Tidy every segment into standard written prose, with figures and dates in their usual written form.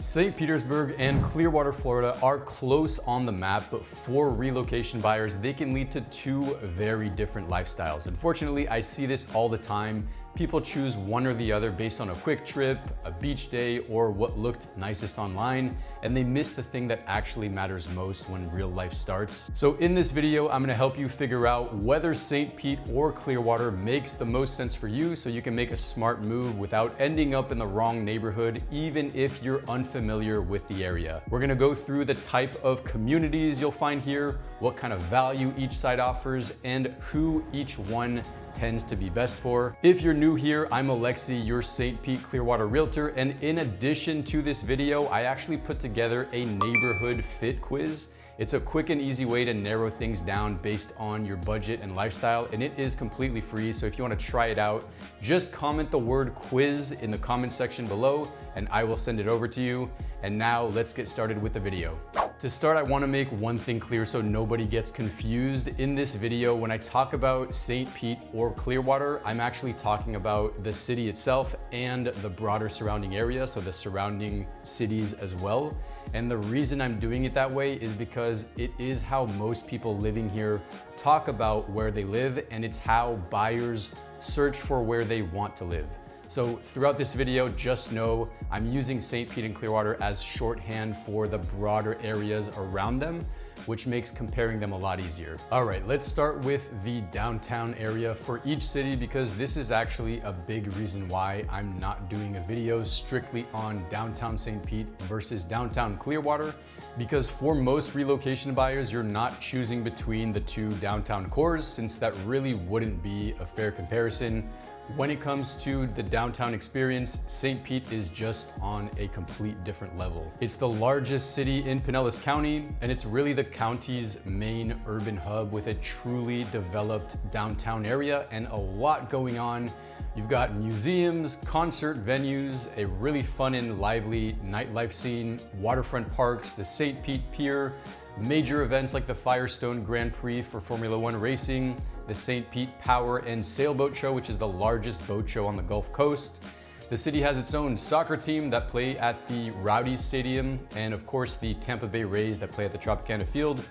St. Petersburg and Clearwater, Florida are close on the map, but for relocation buyers, they can lead to two very different lifestyles. Unfortunately, I see this all the time. People choose one or the other based on a quick trip, a beach day, or what looked nicest online, and they miss the thing that actually matters most when real life starts. So in this video, I'm gonna help you figure out whether St. Pete or Clearwater makes the most sense for you so you can make a smart move without ending up in the wrong neighborhood, even if you're unfamiliar with the area. We're gonna go through the type of communities you'll find here, what kind of value each side offers, and who each one tends to be best for. If you're new here, I'm Alexi, your St. Pete Clearwater realtor, and in addition to this video, I actually put together a neighborhood fit quiz. It's a quick and easy way to narrow things down based on your budget and lifestyle, and it is completely free. So if you want to try it out, just comment the word quiz in the comment section below and I will send it over to you. And now let's get started with the video. To start, I want to make one thing clear so nobody gets confused. In this video, when I talk about St. Pete or Clearwater, I'm actually talking about the city itself and the broader surrounding area, so the surrounding cities as well. And the reason I'm doing it that way is because it is how most people living here talk about where they live, and it's how buyers search for where they want to live. So throughout this video, just know I'm using St. Pete and Clearwater as shorthand for the broader areas around them, which makes comparing them a lot easier. All right, let's start with the downtown area for each city, because this is actually a big reason why I'm not doing a video strictly on downtown St. Pete versus downtown Clearwater, because for most relocation buyers, you're not choosing between the two downtown cores, since that really wouldn't be a fair comparison. When it comes to the downtown experience, St. Pete is just on a complete different level. It's the largest city in Pinellas County, and it's really the county's main urban hub with a truly developed downtown area and a lot going on. You've got museums, concert venues, a really fun and lively nightlife scene, waterfront parks, the St. Pete Pier, major events like the Firestone Grand Prix for Formula One racing, the St. Pete Power and Sailboat Show, which is the largest boat show on the Gulf Coast. The city has its own soccer team that play at the Rowdies Stadium, and of course the Tampa Bay Rays that play at the Tropicana Field,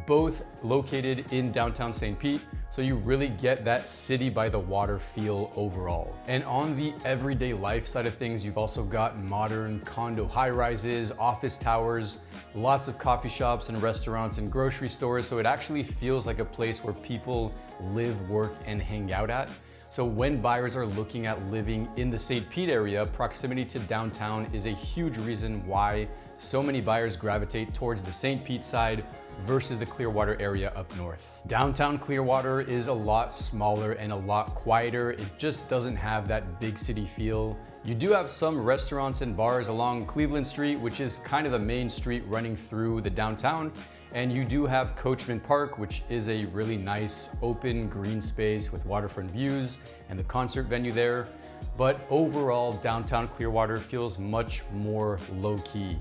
both located in downtown St. Pete, so you really get that city by the water feel overall. And on the everyday life side of things, you've also got modern condo high-rises, office towers, lots of coffee shops and restaurants and grocery stores, so it actually feels like a place where people live, work, and hang out at. So when buyers are looking at living in the St. Pete area, proximity to downtown is a huge reason why so many buyers gravitate towards the St. Pete side versus the Clearwater area up north. Downtown Clearwater is a lot smaller and a lot quieter. It just doesn't have that big city feel. You do have some restaurants and bars along Cleveland Street, which is kind of the main street running through the downtown. And you do have Coachman Park, which is a really nice open green space with waterfront views and the concert venue there. But overall, downtown Clearwater feels much more low-key.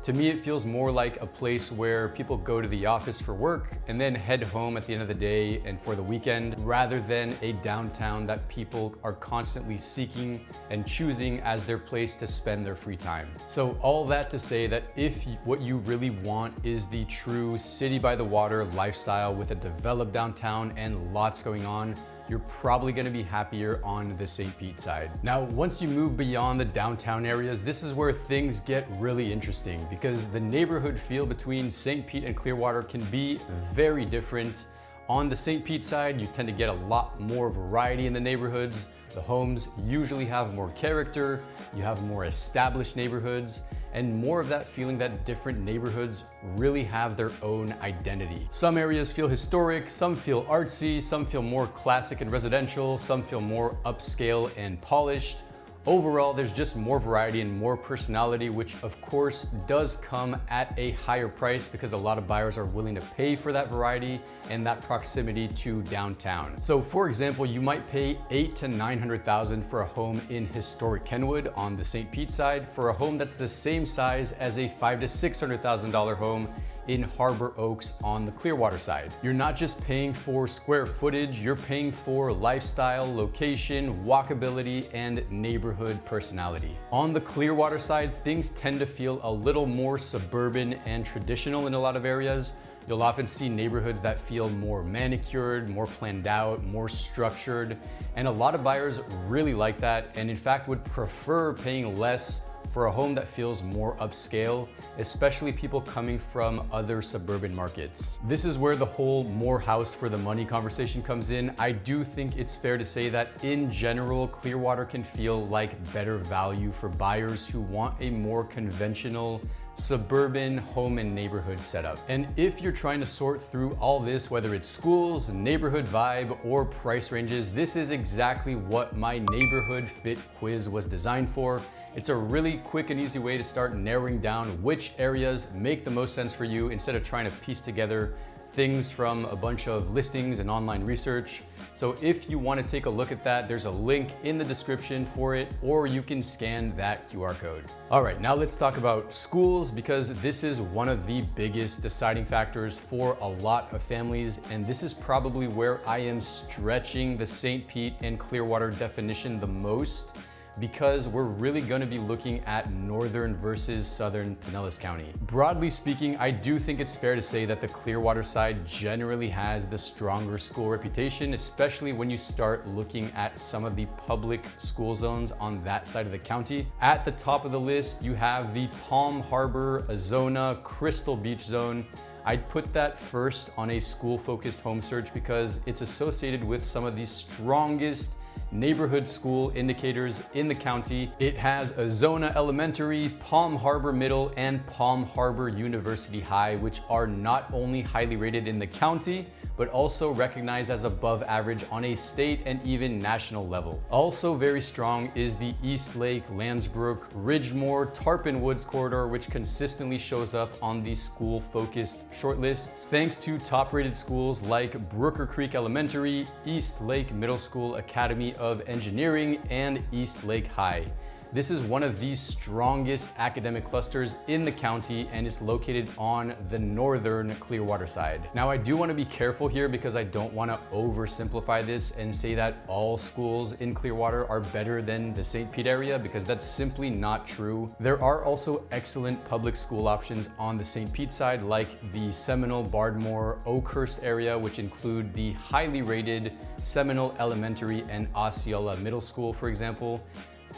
To me, it feels more like a place where people go to the office for work and then head home at the end of the day and for the weekend, rather than a downtown that people are constantly seeking and choosing as their place to spend their free time. So all that to say that if what you really want is the true city by the water lifestyle with a developed downtown and lots going on, you're probably going to be happier on the St. Pete side. Now, once you move beyond the downtown areas, this is where things get really interesting, because the neighborhood feel between St. Pete and Clearwater can be very different. On the St. Pete side, you tend to get a lot more variety in the neighborhoods. The homes usually have more character, you have more established neighborhoods, and more of that feeling that different neighborhoods really have their own identity. Some areas feel historic, some feel artsy, some feel more classic and residential, some feel more upscale and polished. Overall, there's just more variety and more personality, which of course does come at a higher price because a lot of buyers are willing to pay for that variety and that proximity to downtown. So for example, you might pay $800,000 to $900,000 for a home in historic Kenwood on the St. Pete side, for a home that's the same size as a $500,000 to $600,000 home in Harbor Oaks on the Clearwater side. You're not just paying for square footage, you're paying for lifestyle, location, walkability, and neighborhood personality. On the Clearwater side, things tend to feel a little more suburban and traditional in a lot of areas. You'll often see neighborhoods that feel more manicured, more planned out, more structured, and a lot of buyers really like that, and in fact would prefer paying less for a home that feels more upscale, especially people coming from other suburban markets. This is where the whole more house for the money conversation comes in. I do think it's fair to say that in general, Clearwater can feel like better value for buyers who want a more conventional suburban home and neighborhood setup. And if you're trying to sort through all this, whether it's schools, neighborhood vibe, or price ranges, this is exactly what my neighborhood fit quiz was designed for. It's a really quick and easy way to start narrowing down which areas make the most sense for you instead of trying to piece together things from a bunch of listings and online research. So if you want to take a look at that, there's a link in the description for it, or you can scan that QR code. All right, now let's talk about schools, because this is one of the biggest deciding factors for a lot of families. And this is probably where I am stretching the St. Pete and Clearwater definition the most, because we're really going to be looking at northern versus southern Pinellas County. Broadly speaking, I do think it's fair to say that the Clearwater side generally has the stronger school reputation, especially when you start looking at some of the public school zones on that side of the county. At the top of the list, you have the Palm Harbor, Azona, Crystal Beach zone. I'd put that first on a school-focused home search because it's associated with some of the strongest neighborhood school indicators in the county. It has Azona Elementary, Palm Harbor Middle, and Palm Harbor University High, which are not only highly rated in the county, but also recognized as above average on a state and even national level. Also very strong is the East Lake, Landsbrook, Ridgemore, Tarpon Woods corridor, which consistently shows up on the school-focused shortlists, thanks to top-rated schools like Brooker Creek Elementary, East Lake Middle School Academy of Engineering, and East Lake High. This is one of the strongest academic clusters in the county, and it's located on the northern Clearwater side. Now, I do want to be careful here because I don't want to oversimplify this and say that all schools in Clearwater are better than the St. Pete area, because that's simply not true. There are also excellent public school options on the St. Pete side, like the Seminole, Bardmore, Oakhurst area, which include the highly rated Seminole Elementary and Osceola Middle School, for example.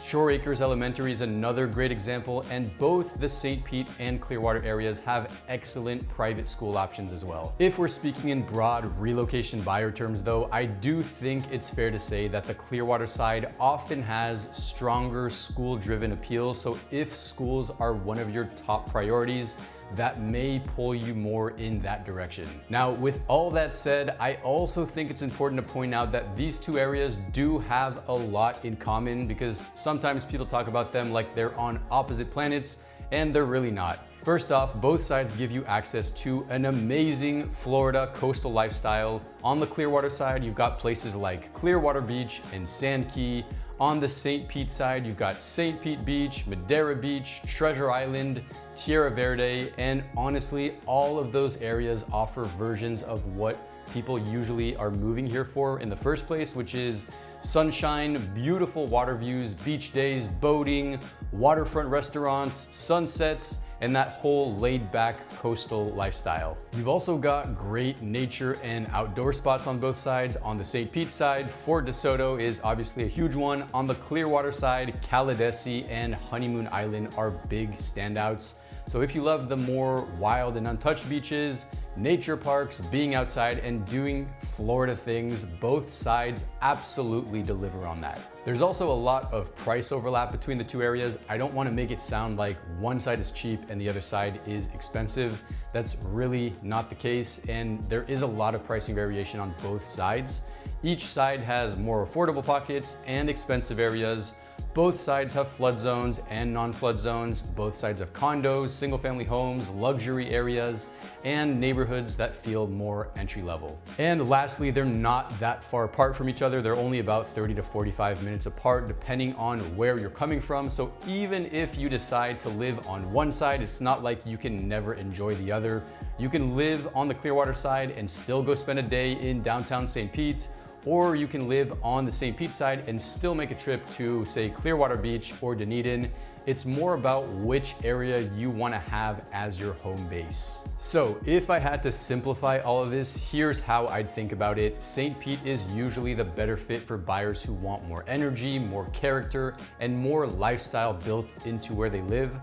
Shore Acres Elementary is another great example, and both the St. Pete and Clearwater areas have excellent private school options as well. If we're speaking in broad relocation buyer terms though, I do think it's fair to say that the Clearwater side often has stronger school-driven appeal, so if schools are one of your top priorities, that may pull you more in that direction. Now, with all that said, I also think it's important to point out that these two areas do have a lot in common, because sometimes people talk about them like they're on opposite planets, and they're really not. First off, both sides give you access to an amazing Florida coastal lifestyle. On the Clearwater side, you've got places like Clearwater Beach and Sand Key. On the St. Pete side, you've got St. Pete Beach, Madera Beach, Treasure Island, Tierra Verde, and honestly, all of those areas offer versions of what people usually are moving here for in the first place, which is sunshine, beautiful water views, beach days, boating, waterfront restaurants, sunsets, and that whole laid-back coastal lifestyle. You've also got great nature and outdoor spots on both sides. On the St. Pete side, Fort DeSoto is obviously a huge one. On the Clearwater side, Caladesi and Honeymoon Island are big standouts. So if you love the more wild and untouched beaches, nature parks, being outside, and doing Florida things, both sides absolutely deliver on that. There's also a lot of price overlap between the two areas. I don't want to make it sound like one side is cheap and the other side is expensive. That's really not the case, and there is a lot of pricing variation on both sides. Each side has more affordable pockets and expensive areas. Both sides have flood zones and non-flood zones. Both sides have condos, single-family homes, luxury areas, and neighborhoods that feel more entry-level. And lastly, they're not that far apart from each other. They're only about 30 to 45 minutes apart, depending on where you're coming from. So even if you decide to live on one side, it's not like you can never enjoy the other. You can live on the Clearwater side and still go spend a day in downtown St. Pete, or you can live on the St. Pete side and still make a trip to, say, Clearwater Beach or Dunedin. It's more about which area you want to have as your home base. So if I had to simplify all of this, here's how I'd think about it. St. Pete is usually the better fit for buyers who want more energy, more character, and more lifestyle built into where they live.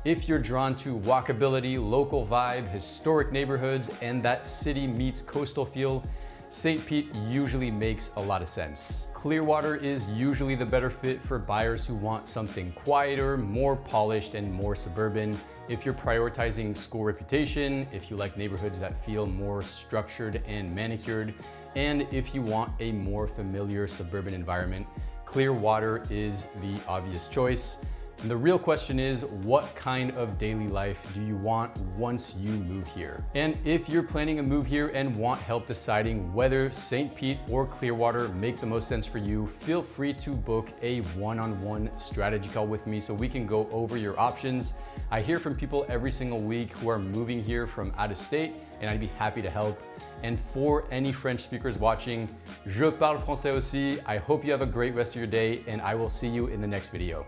If you're drawn to walkability, local vibe, historic neighborhoods, and that city meets coastal feel, St. Pete usually makes a lot of sense. Clearwater is usually the better fit for buyers who want something quieter, more polished, and more suburban. If you're prioritizing school reputation, if you like neighborhoods that feel more structured and manicured, and if you want a more familiar suburban environment, Clearwater is the obvious choice. And the real question is, what kind of daily life do you want once you move here? And if you're planning a move here and want help deciding whether St. Pete or Clearwater make the most sense for you, feel free to book a one-on-one strategy call with me so we can go over your options. I hear from people every single week who are moving here from out of state, and I'd be happy to help. And for any French speakers watching, je parle français aussi. I hope you have a great rest of your day, and I will see you in the next video.